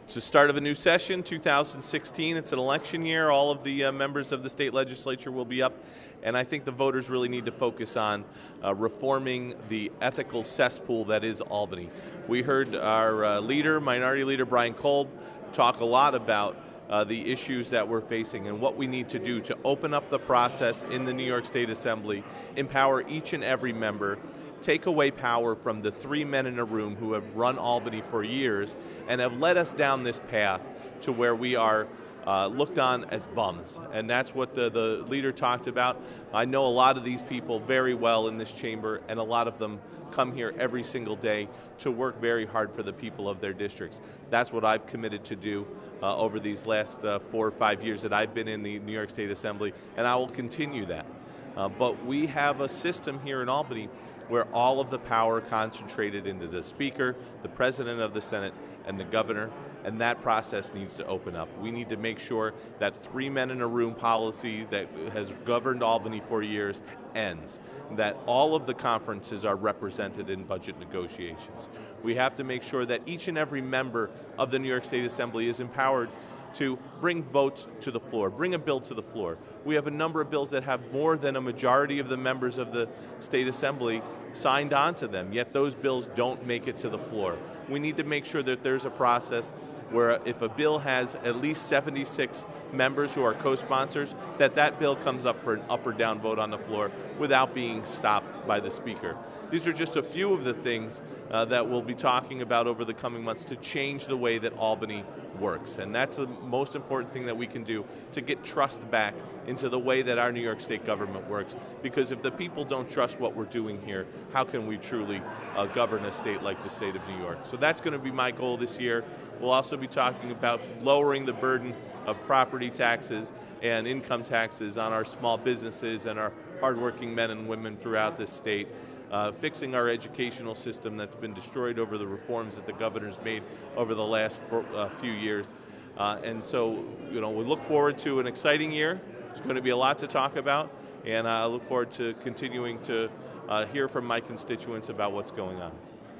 It's the start of a new session, 2016. It's an election year. All of the members of the state legislature will be up, and I think the voters really need to focus on reforming the ethical cesspool that is Albany. We heard our Minority Leader Brian Kolb, talk a lot about the issues that we're facing and what we need to do to open up the process in the New York State Assembly, empower each and every member, take away power from the three men in a room who have run Albany for years and have led us down this path to where we are looked on as bums. And that's what the leader talked about. I know a lot of these people very well in this chamber, and a lot of them come here every single day to work very hard for the people of their districts. That's what I've committed to do over these last 4 or 5 years that I've been in the New York State Assembly, and I will continue that. But we have a system here in Albany where all of the power concentrated into the Speaker, the President of the Senate, and the Governor, and that process needs to open up. We need to make sure that three men in a room policy that has governed Albany for years ends, that all of the conferences are represented in budget negotiations. We have to make sure that each and every member of the New York State Assembly is empowered to bring votes to the floor, bring a bill to the floor. We have a number of bills that have more than a majority of the members of the State Assembly signed on to them, yet those bills don't make it to the floor. We need to make sure that there's a process where if a bill has at least 76 members who are co-sponsors, that bill comes up for an up or down vote on the floor without being stopped by the Speaker. These are just a few of the things that we'll be talking about over the coming months to change the way that Albany works. And that's the most important thing that we can do to get trust back into the way that our New York State government works. Because if the people don't trust what we're doing here, how can we truly govern a state like the state of New York? So that's going to be my goal this year. We'll also be talking about lowering the burden of property taxes and income taxes on our small businesses and our hardworking men and women throughout this state. Fixing our educational system that's been destroyed over the reforms that the governor's made over the last few years. And so, we look forward to an exciting year. There's going to be a lot to talk about, and I look forward to continuing to hear from my constituents about what's going on.